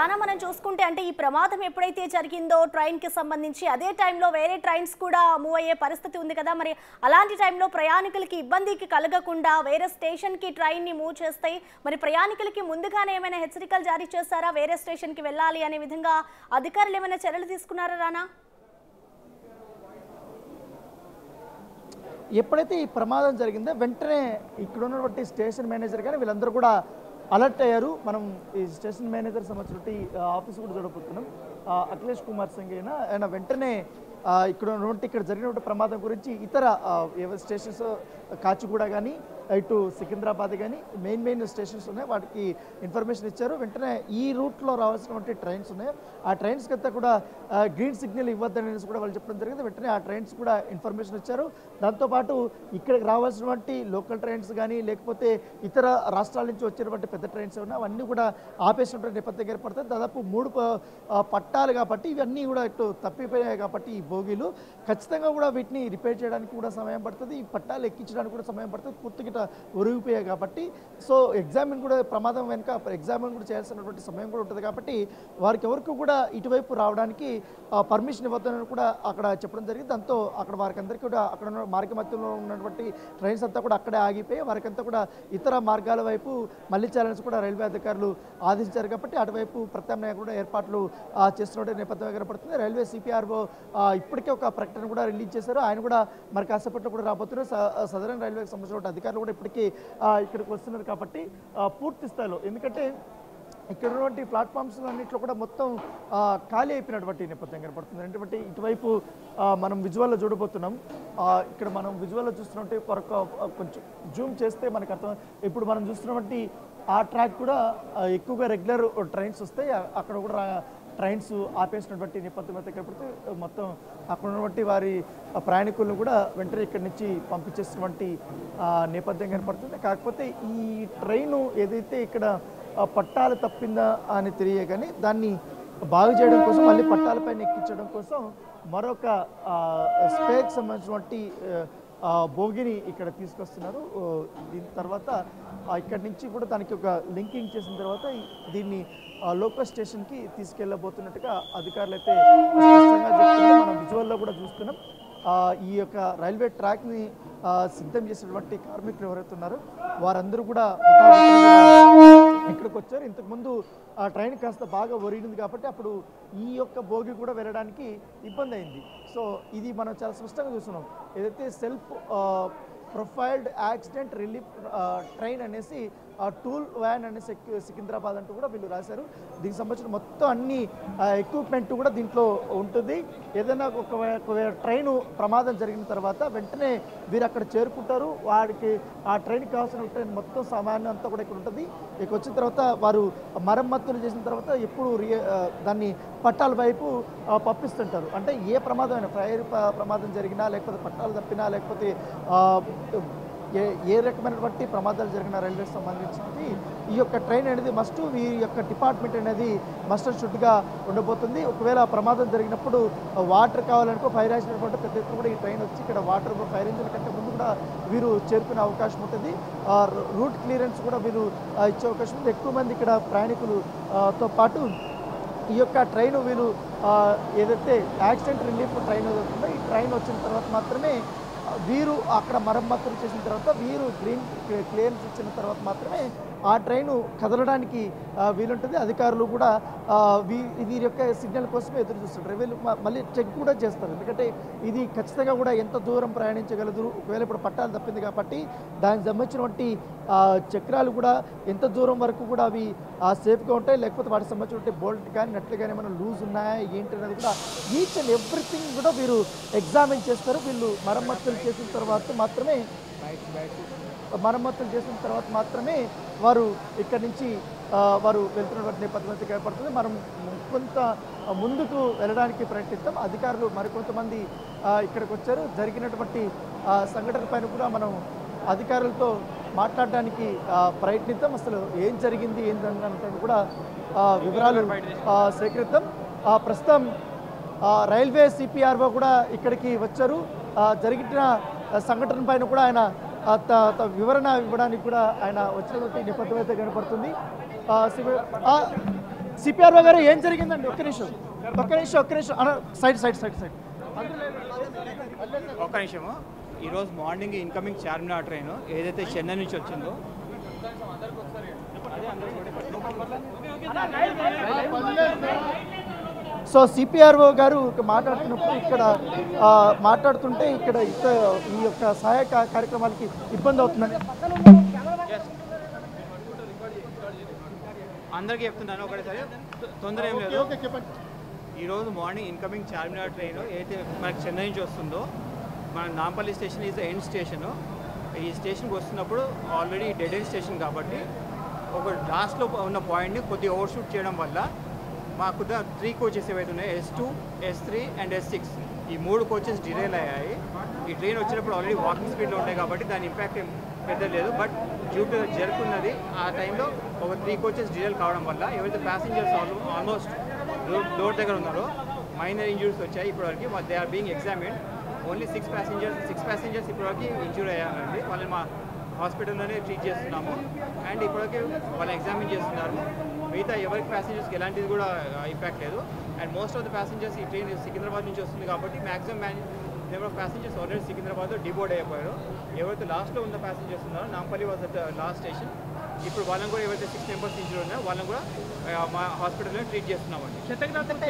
రానా మనం చూసుకుంటే అంటే ఈ ప్రమాదం ఎప్పుడైతే జరిగిందో ట్రైన్ కి సంబంధించి అదే టైంలో వేరే ట్రైన్స్ కూడా మూవ్ అయ్యే పరిస్థితి ఉంది కదా, మరి అలాంటి టైంలో ప్రయాణికులకి ఇబ్బందికి కలగకుండా వేరే స్టేషన్ కి ట్రైన్ ని మూవ్ చేస్తాయి. మరి ప్రయాణికులకి ముందుగానే ఏమైనా హెచ్చరికలు జారీ చేస్తారా, వేరే స్టేషన్ కి వెళ్ళాలి అనే విధంగా అధికారులు ఏమైనా చర్యలు తీసుకున్నారా రానా? ఎప్పుడైతే ఈ ప్రమాదం జరిగిందో వెంటనే ఇక్కడ ఉన్నటువంటి స్టేషన్ మేనేజర్ కానీ వీళ్ళందరూ కూడా అలర్ట్ అయ్యారు. మనం ఈ స్టేషన్ మేనేజర్ సంబంధించినటువంటి ఆఫీస్ కూడా చూడబోతున్నాం. అఖిలేష్ కుమార్ సింగ్ ఆయన వెంటనే ఇక్కడ జరిగినటువంటి ప్రమాదం గురించి ఇతర స్టేషన్స్ కాచిగూడ కానీ ఇటు సికింద్రాబాద్ కానీ మెయిన్ స్టేషన్స్ ఉన్నాయి, వాటికి ఇన్ఫర్మేషన్ ఇచ్చారు. వెంటనే ఈ రూట్లో రావాల్సినటువంటి ట్రైన్స్ ఉన్నాయి, ఆ ట్రైన్స్కి అంతా కూడా గ్రీన్ సిగ్నల్ ఇవ్వద్దనేసి కూడా వాళ్ళు చెప్పడం జరిగింది. వెంటనే ఆ ట్రైన్స్ కూడా ఇన్ఫర్మేషన్ ఇచ్చారు. దాంతోపాటు ఇక్కడికి రావాల్సినటువంటి లోకల్ ట్రైన్స్ కానీ లేకపోతే ఇతర రాష్ట్రాల నుంచి వచ్చినటువంటి పెద్ద ట్రైన్స్ ఉన్నాయి, అవన్నీ కూడా ఆపేసినటువంటి నేపథ్యం ఏర్పడుతుంది. దాదాపు 3 పట్టాలు కాబట్టి ఇవన్నీ కూడా ఇటు తప్పిపోయాయి కాబట్టి ఈ బోగీలు ఖచ్చితంగా కూడా వీటిని రిపేర్ చేయడానికి కూడా సమయం పడుతుంది, ఈ పట్టాలు ఎక్కించడానికి కూడా సమయం పడుతుంది, పూర్తిగా ఒరిగిపోయాయి కాబట్టి. సో ఎగ్జామిన్ కూడా ప్రమాదం వెనుక ఎగ్జామిన్ కూడా చేయాల్సినటువంటి సమయం కూడా ఉంటుంది కాబట్టి వారికి ఎవరికి కూడా ఇటువైపు రావడానికి పర్మిషన్ ఇవ్వద్దని కూడా అక్కడ చెప్పడం జరిగింది. దాంతో అక్కడ వారికి అందరికీ కూడా అక్కడ ఉన్న మార్గ మధ్యంలో ఉన్నటువంటి ట్రైన్స్ అంతా కూడా అక్కడే ఆగిపోయి వారికంతా కూడా ఇతర మార్గాల వైపు మళ్ళీ చేయాలని కూడా రైల్వే అధికారులు ఆదేశించారు కాబట్టి అటువైపు ప్రత్యామ్నాయ కూడా ఏర్పాట్లు చేస్తున్న నేపథ్యం కనపడుతుంది. రైల్వే సిపిఆర్ఓ ఇప్పటికే ఒక ప్రకటన కూడా రిలీజ్ చేశారు, ఆయన కూడా మరి కాసేపట్లో కూడా రాబోతున్నారు. సదరన్ రైల్వేకి సంబంధించిన అధికారులు కూడా ఇప్పటికీ ఇక్కడికి వస్తున్నారు కాబట్టి పూర్తి స్థాయిలో, ఎందుకంటే ఇక్కడ ఉన్నటువంటి ప్లాట్ఫామ్స్ అన్నింటిలో కూడా మొత్తం ఖాళీ అయిపోయినటువంటి నేపథ్యం కనపడుతుంది. అంటే ఇటువైపు మనం విజువల్లో చూడబోతున్నాం. ఇక్కడ మనం విజువల్లో చూస్తున్నట్టు కొంచెం జూమ్ చేస్తే మనకు అర్థం, ఇప్పుడు మనం చూస్తున్నటువంటి ఆ ట్రాక్ కూడా ఎక్కువగా రెగ్యులర్ ట్రైన్స్ వస్తాయి, అక్కడ కూడా ట్రైన్స్ ఆపేసినటువంటి నేపథ్యం అయితే కనపడుతుంది. మొత్తం అక్కడ ఉన్నటువంటి వారి ప్రయాణికులను కూడా వెంటనే ఇక్కడి నుంచి పంపించేసినటువంటి నేపథ్యం కనపడుతుంది. కాకపోతే ఈ ట్రైను ఏదైతే ఇక్కడ పట్టాలు తప్పిందా అని తెలియగానే దాన్ని బాగు చేయడం కోసం మళ్ళీ పట్టాలపైన ఎక్కించడం కోసం మరొక స్పేర్కి సంబంధించినటువంటి బోగిని ఇక్కడ తీసుకొస్తున్నారు. దీని తర్వాత ఇక్కడి నుంచి కూడా దానికి ఒక లింకింగ్ చేసిన తర్వాత దీన్ని లోకల్ స్టేషన్కి తీసుకెళ్ళబోతున్నట్టుగా అధికారులు అయితే స్పష్టంగా చెప్తున్నారు. మనం విజువల్లో కూడా చూస్తున్నాం. ఈ యొక్క రైల్వే ట్రాక్ని సిద్ధం చేసినటువంటి కార్మికులు ఎవరైతే ఉన్నారో వారందరూ కూడా ఇక్కడికి వచ్చారు. ఇంతకుముందు ఆ ట్రైన్ కాస్త బాగా ఒరిగింది కాబట్టి అప్పుడు ఈ యొక్క బోగి కూడా వెళ్ళడానికి ఇబ్బంది అయింది. సో ఇది మనం చాలా స్పష్టంగా చూస్తున్నాం. ఏదైతే self profiled accident relief train అనేసి టూల్ వ్యాన్ అనేసి సికింద్రాబాద్ అంటూ కూడా వీళ్ళు రాశారు. దీనికి సంబంధించిన మొత్తం అన్ని ఎక్విప్మెంట్ కూడా దీంట్లో ఉంటుంది. ఏదైనా ఒక ట్రైను ప్రమాదం జరిగిన తర్వాత వెంటనే వీరు అక్కడ చేరుకుంటారు, వారికి ఆ ట్రైన్కి కావాల్సిన మొత్తం సామాన్యం అంతా కూడా ఇక్కడ ఉంటుంది. ఇక వచ్చిన తర్వాత వారు మరమ్మతులు చేసిన తర్వాత ఎప్పుడు దాన్ని పట్టాల వైపు పంపిస్తుంటారు. అంటే ఏ ప్రమాదమైనా ఫైర్ ప్రమాదం జరిగినా లేకపోతే పట్టాలు తప్పినా లేకపోతే ఏ రకమైనటువంటి ప్రమాదాలు జరిగిన రైల్వేకి సంబంధించి ఈ యొక్క ట్రైన్ అనేది మస్ట్, ఈ యొక్క డిపార్ట్మెంట్ అనేది మస్ట్ అండ్ షుడ్గా ఉండబోతుంది. ఒకవేళ ప్రమాదం జరిగినప్పుడు వాటర్ కావాలనుకో ఫైర్ యాక్సిడెంట్ పెద్ద ఎత్తున కూడా ఈ ట్రైన్ వచ్చి ఇక్కడ వాటర్ ఫైర్ ఇంజిన్ కంటే ముందు కూడా వీరు చేరుకునే అవకాశం ఉంటుంది. రూట్ క్లియరెన్స్ కూడా వీరు ఇచ్చే అవకాశం ఉంది. ఎక్కువ మంది ఇక్కడ ప్రయాణికులతో పాటు ఈ యొక్క ట్రైన్ వీళ్ళు ఏదైతే యాక్సిడెంట్ రిలీఫ్ ట్రైన్ అవుతుందో ఈ ట్రైన్ వచ్చిన తర్వాత మాత్రమే వీరు అక్కడ మరమ్మతులు చేసిన తర్వాత వీరు గ్రీన్ క్లియరెన్స్ ఇచ్చిన తర్వాత మాత్రమే ఆ ట్రైను కదలడానికి వీలుంటుంది. అధికారులు కూడా వీరి యొక్క సిగ్నల్ కోసమే ఎదురు చూస్తుంటారు. వీళ్ళు మళ్ళీ చెక్ కూడా చేస్తారు, ఎందుకంటే ఇది ఖచ్చితంగా కూడా ఎంత దూరం ప్రయాణించగలదు, ఒకవేళ ఇప్పుడు పట్టాలు తప్పింది కాబట్టి దానికి సంబంధించినటువంటి చక్రాలు కూడా ఎంత దూరం వరకు కూడా అవి సేఫ్గా ఉంటాయి, లేకపోతే వాటికి సంబంధించినటువంటి బోల్ట్ కానీ నట్లు కానీ ఏమైనా లూజ్ ఉన్నాయా ఏంటి అనేది కూడా ఈచ్ అండ్ ఎవ్రీథింగ్ కూడా వీరు ఎగ్జామిన్ చేస్తారు. వీళ్ళు మరమ్మతులు చేసిన తర్వాత మాత్రమే వారు ఇక్కడి నుంచి వారు వెళ్తున్నటువంటి నేపథ్యం అయితే ఏర్పడుతుంది. మనం కొంత ముందుకు వెళ్ళడానికి ప్రయత్నిస్తాం. అధికారులు మరికొంతమంది ఇక్కడికి వచ్చారు. జరిగినటువంటి సంఘటన పైన కూడా మనం అధికారులతో మాట్లాడడానికి ప్రయత్నిద్దాం. అసలు ఏం జరిగింది ఏంటంటే కూడా వివరాలు సేకరిద్దాం. ప్రస్తుతం రైల్వే సిపిఆర్ఓ కూడా ఇక్కడికి వచ్చారు. జరిగిన సంఘటన పైన కూడా ఆయన వివరణ ఇవ్వడానికి కూడా ఆయన వచ్చినటువంటి నేపథ్యం అయితే కనపడుతుంది. సిపిఆర్ఓ గారు ఏం జరిగిందండి? ఒక్క నిమిషం సైడ్ ఒక్క నిమిషము. ఈరోజు మార్నింగ్ ఇన్కమింగ్ చార్మినార్ ట్రైన్ ఏదైతే చెన్నై నుంచి వచ్చిందో సో సిపిఆర్ఓ గారు మాట్లాడుతున్నప్పుడు మాట్లాడుతుంటే ఇక్కడ ఈ యొక్క సహాయక కార్యక్రమాలకి ఇబ్బంది అవుతుందని అందరికీ చెప్తున్నాను. ఒకటేసారి తొందర ఏం లేదు. ఈరోజు మార్నింగ్ ఇన్కమింగ్ చార్మినార్ ట్రైన్ ఏదైతే మనకి చెన్నై నుంచి వస్తుందో, మన Nampally station is end station. ఈ స్టేషన్కి వస్తున్నప్పుడు ఆల్రెడీ డెడ్ ఎండ్ స్టేషన్ కాబట్టి ఒక లాస్ట్లో ఉన్న పాయింట్ని కొద్దిగా ఓవర్షూట్ చేయడం వల్ల మాకు 3 కోచెస్ ఏవైతే ఉన్నాయో S2, S3 అండ్ S6 ఈ 3 కోచెస్ డిరైల్ అయ్యాయి. ఈ ట్రైన్ వచ్చినప్పుడు ఆల్రెడీ వాకింగ్ స్పీడ్లో ఉంటాయి కాబట్టి దాని ఇంపాక్ట్ ఏం పెద్ద లేదు. బట్ డ్యూ టు జరుగుతున్నది ఆ టైంలో ఒక 3 కోచెస్ డిరైల్ కావడం వల్ల ఎవరైతే ప్యాసింజర్స్ ఆల్మోస్ట్ డోర్ దగ్గర ఉన్నారో మైనర్ ఇంజూరీస్ వచ్చాయి. ఇప్పటివరకు they are being examined. Only 6 passengers ఇప్పటివరకు ఇంజూర్ అయ్యారండి. వాళ్ళని మా హాస్పిటల్లోనే ట్రీట్ చేస్తున్నాము అండ్ ఇప్పటివరకు వాళ్ళని ఎగ్జామిన్ చేస్తున్నారు. మిగతా ఎవరికి ప్యాసింజర్స్కి ఎలాంటిది కూడా ఇంపాక్ట్ లేదు. And most of the passengers ఈ ట్రైన్ సికింద్రాబాద్ నుంచి వస్తుంది కాబట్టి maximum number of passengers already సికింద్రాబాద్లో డిబోర్డ్ అయిపోయారు. ఎవరైతే లాస్ట్లో ఉన్న ప్యాసింజర్స్ ఉన్నారో Nampally was at last station. ఇప్పుడు వాళ్ళని కూడా ఎవరైతే 6 మెంబర్స్ ఇంజూర్ ఉన్నారో వాళ్ళని కూడా మా హాస్పిటల్లో ట్రీట్ చేస్తున్నామండి.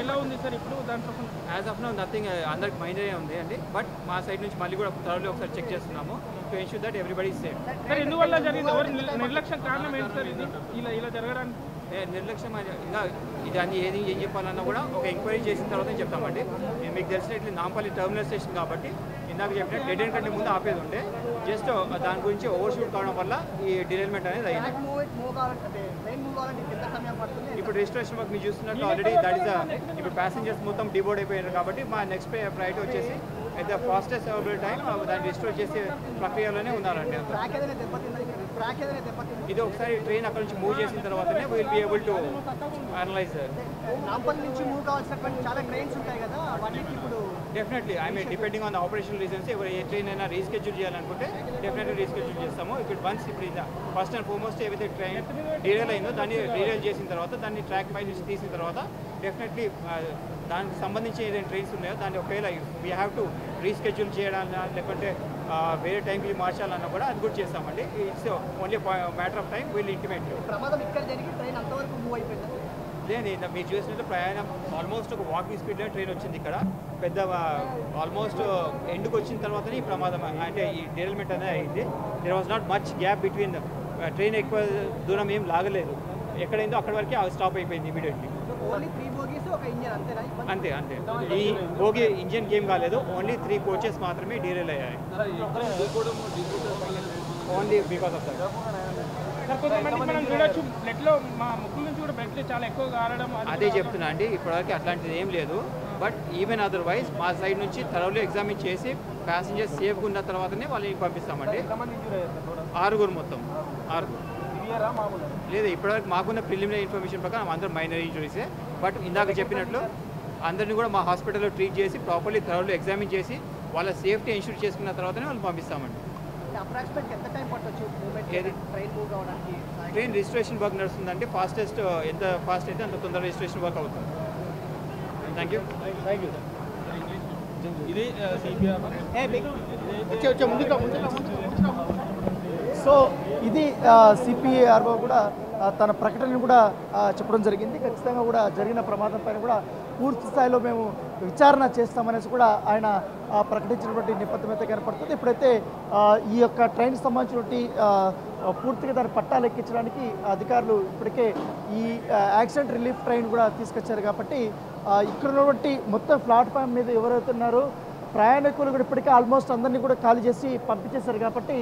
ఎలా ఉంది సార్ ఇప్పుడు దాంట్లో? యాజ్ ఆఫ్ నౌ నథింగ్, అందరికి మైనరే ఉంది అండి. బట్ మా సైడ్ నుంచి మళ్ళీ కూడా త్వరలో ఒకసారి చెక్ చేస్తున్నాము to ensure that everybody safe. Sir ఎందువల్ల జరిగింది? నిర్లక్ష్యం కారణం ఏంటి సార్ ఇది ఇలా జరగడానికి? నిర్లక్ష్యం ఇంకా ఇదాన్ని ఏం చెప్పాలన్నా కూడా ఒక ఎంక్వైరీ చేసిన తర్వాత చెప్తామండి. మీకు తెలిసినట్లు నాంపల్లి టర్మినల్ స్టేషన్ కాబట్టి ఇందాక చెప్పిన డెడ్ ఎండ్ కంటే ముందు ఆపేది ఉంటే జస్ట్ దాని గురించి ఓవర్షూట్ కావడం వల్ల ఈ డిరైల్మెంట్ అనేది అయింది. ఇప్పుడు రిజిస్ట్రేషన్ వర్క్ మీరు చూస్తున్నట్టు ఆల్రెడీ దట్ ఇస్ ఇప్పుడు ప్యాసింజర్స్ మొత్తం డిబోర్డ్ అయిపోయారు కాబట్టి మా నెక్స్ట్ ప్రయారిటీ వచ్చేసి అయితే ఫాస్టెస్ట్ అవైలబుల్ టైం దాన్ని రిస్టోర్ చేసే ప్రక్రియలోనే ఉన్నారండి. ఇది ఒకసారి ట్రైన్ అక్కడ నుంచి మూవ్ చేసిన తర్వాతనే will be able to analyse. Definitely I mean depending on the operational reasons ఎవరు ఏ ట్రైన్ అయినా రీస్కెడ్యూల్ చేయాలనుకుంటే డెఫినెట్లీ రీస్కెడ్యూల్ చేస్తాము. ఇప్పుడు ఫస్ట్ అండ్ ఫార్మోస్ట్ ఏవైతే ట్రైన్ డీరైల్ అయిందో దాన్ని డీరైల్ చేసిన తర్వాత దాన్ని ట్రాక్ పై నుంచి తీసిన తర్వాత డెఫినెట్లీ దానికి సంబంధించి ఏదైనా ట్రైన్స్ ఉన్నాయో దాన్ని ఒకవేళ వీ హ్యావ్ టు రీస్కెడ్యూల్ చేయాలన్నా లేకుంటే వేరే టైంకి మార్చాలన్నా కూడా అది కూడా చేస్తామండి. It's only matter of time will intimate. లేదు మీరు చూసినట్టు ప్రయాణం ఆల్మోస్ట్ ఒక వాకింగ్ స్పీడ్లో ట్రైన్ వచ్చింది. ఇక్కడ పెద్ద ఆల్మోస్ట్ ఎండ్కి వచ్చిన తర్వాతనే ఈ ప్రమాదం అంటే ఈ డెరైల్మెంట్ అనేది అయింది. There was not much gap between train ఎక్కువ దూరం ఏం లాగలేదు. ఎక్కడైందో అక్కడ వరకే స్టాప్ అయిపోయింది ఇమీడియట్లీ. అంతే ఈ బోగి ఇంజన్ గేమ్ కాలేదు. ఓన్లీ 3 కోచెస్ మాత్రమే డీరైల్ అయ్యాయి. Only because of that. అదే చెప్తున్నా అండి, ఇప్పటివరకు అట్లాంటిది ఏం లేదు. బట్ ఈవెన్ అదర్వైజ్ మా సైడ్ నుంచి థరోలీ ఎగ్జామిన్ చేసి ప్యాసింజర్స్ సేఫ్గా ఉన్న తర్వాతనే వాళ్ళని పంపిస్తామండి. 6 మొత్తం 6. లేదు ఇప్పటివరకు మాకున్న ప్రిలిమినరీ ఇన్ఫర్మేషన్ ప్రకారం అందరూ మైనర్ ఇంజురీసే. బట్ ఇందాక చెప్పినట్లు అందరినీ కూడా మా హాస్పిటల్లో ట్రీట్ చేసి ప్రాపర్లీ థరోలీ ఎగ్జామిన్ చేసి వాళ్ళ సేఫ్టీ ఎన్ష్యూర్ చేసుకున్న తర్వాతనే వాళ్ళు పంపిస్తామండి. ట్రైన్ రిజిస్ట్రేషన్ వర్క్ నడుస్తుందంటే ఫాస్టెస్ట్ ఎంత ఫాస్ట్ అయితే అంత తొందరగా రిజిస్ట్రేషన్ వర్క్ అవుతుంది. Thank you. ఇది సో ఇది సిపిఆర్ఓ కూడా తన ప్రకటనను కూడా చెప్పడం జరిగింది. ఖచ్చితంగా కూడా జరిగిన ప్రమాదం పైన కూడా పూర్తి స్థాయిలో మేము విచారణ చేస్తామనేసి కూడా ఆయన ప్రకటించినటువంటి నేపథ్యం అయితే కనపడుతుంది. ఇప్పుడైతే ఈ యొక్క ట్రైన్కి సంబంధించినటువంటి పూర్తిగా దాన్ని పట్టాలు ఎక్కించడానికి అధికారులు ఇప్పటికే ఈ యాక్సిడెంట్ రిలీఫ్ ట్రైన్ కూడా తీసుకొచ్చారు కాబట్టి ఇక్కడ ఉన్నటువంటి మొత్తం ప్లాట్ఫామ్ మీద ఎవరైతే ఉన్నారో ప్రయాణికులు కూడా ఇప్పటికే ఆల్మోస్ట్ అందరినీ కూడా ఖాళీ చేసి పంపించేశారు కాబట్టి